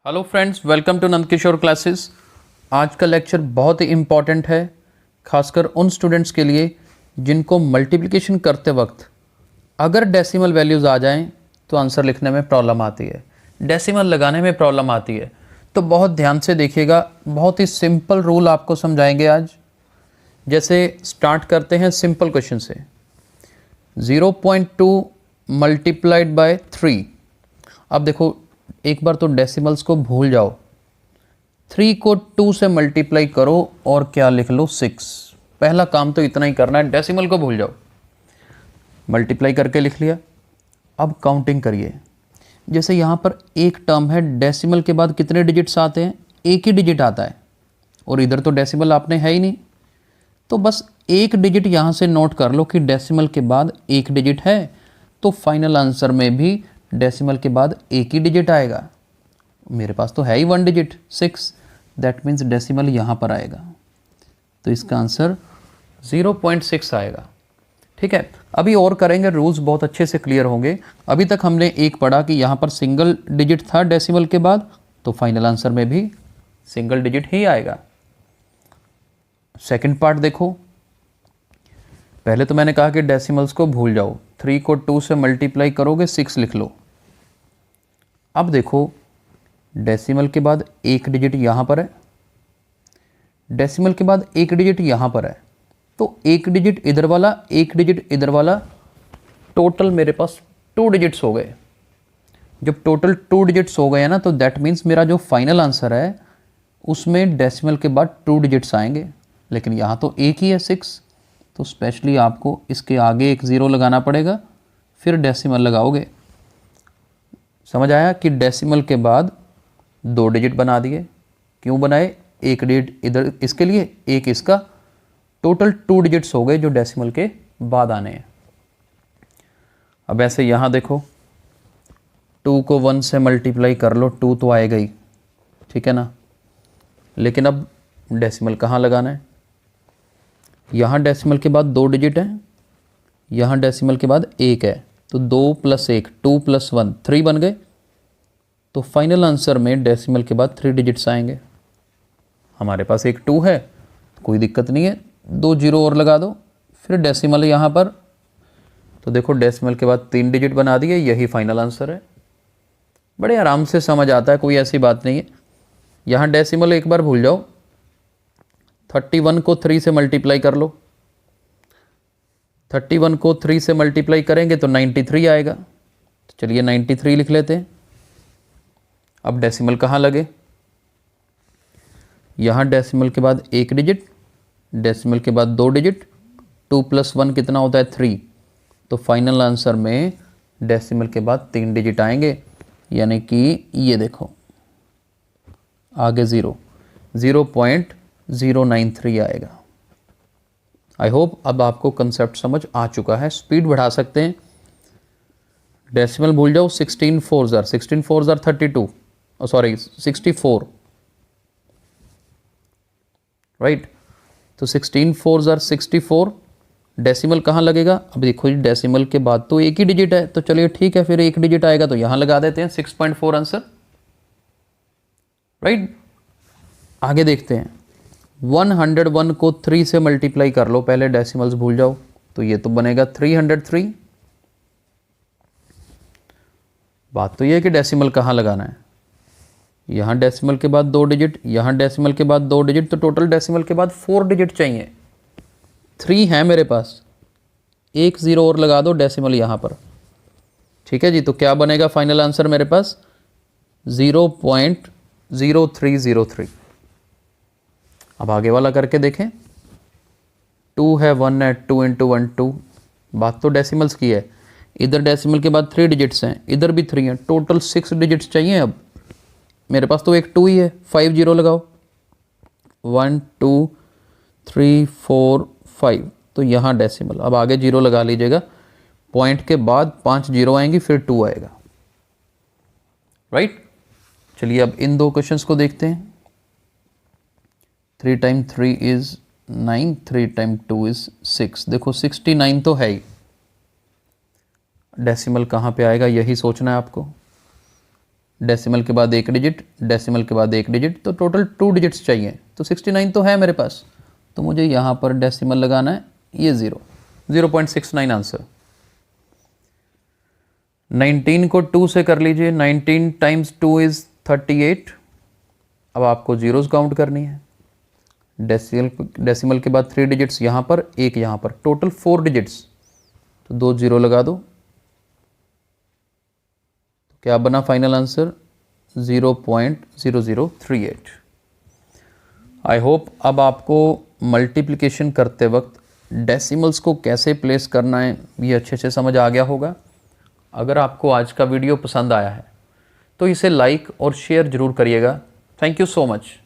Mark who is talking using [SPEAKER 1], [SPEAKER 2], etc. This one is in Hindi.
[SPEAKER 1] Hello friends, welcome to Nand Kishore classes. आज का लेक्चर बहुत ही इम्पॉर्टेंट है, खासकर उन स्टूडेंट्स के लिए जिनको मल्टीप्लिकेशन करते वक्त अगर डेसिमल वैल्यूज़ आ जाएं तो आंसर लिखने में प्रॉब्लम आती है, डेसिमल लगाने में प्रॉब्लम आती है। तो बहुत ध्यान से देखिएगा, बहुत ही सिंपल रूल आपको समझाएंगे आज। जैसे स्टार्ट करते हैं सिंपल क्वेश्चन से। 0.2 मल्टीप्लाइड बाय 3। अब देखो, एक बार तो डेसिमल्स को भूल जाओ, 3 को 2 से मल्टीप्लाई करो और क्या लिख लो 6। पहला काम तो इतना ही करना है, डेसिमल को भूल जाओ। मल्टीप्लाई करके लिख लिया। अब काउंटिंग करिए। जैसे यहाँ पर एक टर्म है, डेसिमल के बाद कितने डिजिट्स आते हैं? एक ही डिजिट आता है, और इधर तो डेसिमल आपने है ही नहीं, तो बस एक डिजिट यहाँ से नोट कर लो कि डेसिमल के बाद एक डिजिट है, तो फाइनल आंसर में भी डेसिमल के बाद एक ही डिजिट आएगा। मेरे पास तो है ही 1 डिजिट 6, दैट मीन्स डेसिमल यहाँ पर आएगा, तो इसका आंसर 0.6 आएगा। ठीक है, अभी और करेंगे, रूल्स बहुत अच्छे से क्लियर होंगे। अभी तक हमने एक पढ़ा कि यहाँ पर सिंगल डिजिट था डेसिमल के बाद, तो फाइनल आंसर में भी सिंगल डिजिट ही आएगा। सेकंड पार्ट देखो। पहले तो मैंने कहा कि डेसिमल्स को भूल जाओ, 3 को 2 से मल्टीप्लाई करोगे 6 लिख लो। अब देखो, डेसिमल के बाद एक डिजिट यहाँ पर है, डेसिमल के बाद एक डिजिट यहाँ पर है, तो एक डिजिट इधर वाला, एक डिजिट इधर वाला, टोटल मेरे पास 2 डिजिट्स हो गए। जब टोटल 2 डिजिट्स हो गए हैं ना, तो दैट मीन्स मेरा जो फाइनल आंसर है उसमें डेसिमल के बाद 2 डिजिट्स आएंगे। लेकिन यहाँ तो एक ही है 6, तो स्पेशली आपको इसके आगे एक ज़ीरो लगाना पड़ेगा, फिर डेसिमल लगाओगे। समझ आया कि डेसिमल के बाद 2 डिजिट बना दिए। क्यों बनाए? एक डिजिट इधर इसके लिए, एक इसका, टोटल 2 डिजिट्स हो गए जो डेसिमल के बाद आने हैं। अब ऐसे यहाँ देखो, 2 को 1 से मल्टीप्लाई कर लो, 2 तो आएगा ही, ठीक है ना। लेकिन अब डेसिमल कहाँ लगाना है? यहाँ डेसिमल के बाद 2 डिजिट है, यहाँ डेसिमल के बाद 1 है, तो 2 + 1 2 + 1 3 बन गए। तो फाइनल आंसर में डेसिमल के बाद 3 डिजिट्स आएंगे। हमारे पास एक 2 है, कोई दिक्कत नहीं है, 2 जीरो और लगा दो, फिर डेसिमल यहाँ पर, तो देखो डेसिमल के बाद 3 डिजिट बना दिए, यही फाइनल आंसर है। बड़े आराम से समझ आता है, कोई ऐसी बात नहीं है। यहाँ डेसिमल एक बार भूल जाओ, 31 को 3 से मल्टीप्लाई कर लो, 31 को 3 से मल्टीप्लाई करेंगे तो 93 आएगा। तो चलिए 93 लिख लेते हैं। अब डेसिमल कहाँ लगे? यहाँ डेसिमल के बाद एक डिजिट, डेसिमल के बाद 2 डिजिट, 2 + 1 कितना होता है 3, तो फाइनल आंसर में डेसिमल के बाद 3 डिजिट आएंगे, यानी कि ये देखो आगे 0.093 आएगा। आई होप अब आपको कंसेप्ट समझ आ चुका है। स्पीड बढ़ा सकते हैं। डेसिमल भूल जाओ, 16 4 32, सॉरी 64, राइट। तो 16 4 64, डेसिमल कहाँ लगेगा? अब देखो जी, डेसिमल के बाद तो एक ही डिजिट है, तो चलिए ठीक है, फिर एक डिजिट आएगा तो यहाँ लगा देते हैं, 6.4 आंसर, राइट। आगे देखते हैं। 101 को 3 से मल्टीप्लाई कर लो, पहले डेसिमल्स भूल जाओ, तो ये तो बनेगा 303। बात तो ये है कि डेसिमल कहाँ लगाना है। यहाँ डेसिमल के बाद 2 डिजिट, यहाँ डेसिमल के बाद 2 डिजिट, तो टोटल डेसिमल के बाद 4 डिजिट चाहिए। 3 है मेरे पास, एक ज़ीरो और लगा दो डेसिमल यहाँ पर, ठीक है जी। तो क्या बनेगा फाइनल आंसर मेरे पास? 0.0303। अब आगे वाला करके देखें। 2 है, 1 है, 2 × 1 2। बात तो डेसिमल्स की है। इधर डेसिमल के बाद 3 डिजिट्स हैं, इधर भी 3 हैं, टोटल 6 डिजिट्स चाहिए। अब मेरे पास तो एक 2 ही है, 5 जीरो लगाओ, 1 2 3 4 5, तो यहाँ डेसिमल। अब आगे जीरो लगा लीजिएगा, पॉइंट के बाद 5 जीरो आएंगी, फिर 2 आएगा, राइट। चलिए अब इन 2 क्वेश्चंस को देखते हैं। 3 × 3 = 9, 3 × 2 = 6। देखो 69 तो है ही, डेसिमल कहाँ पे आएगा यही सोचना है आपको। डेसिमल के बाद एक डिजिट, डेसिमल के बाद एक डिजिट, तो टोटल 2 डिजिट्स चाहिए। तो 69 तो है मेरे पास, तो मुझे यहाँ पर डेसिमल लगाना है, ये 0.69 आंसर। 19 को 2 से कर लीजिए, 19 टाइम्स 2 इज़ 38। अब आपको जीरोस काउंट करनी है। डेसिमल के बाद 3 डिजिट्स यहाँ पर, एक यहाँ पर, टोटल 4 डिजिट्स, तो 2 जीरो लगा दो। तो क्या बना फाइनल आंसर? 0.0038। आई होप अब आपको मल्टीप्लिकेशन करते वक्त डेसिमल्स को कैसे प्लेस करना है ये अच्छे से समझ आ गया होगा। अगर आपको आज का वीडियो पसंद आया है तो इसे लाइक और शेयर ज़रूर करिएगा। Thank you so much.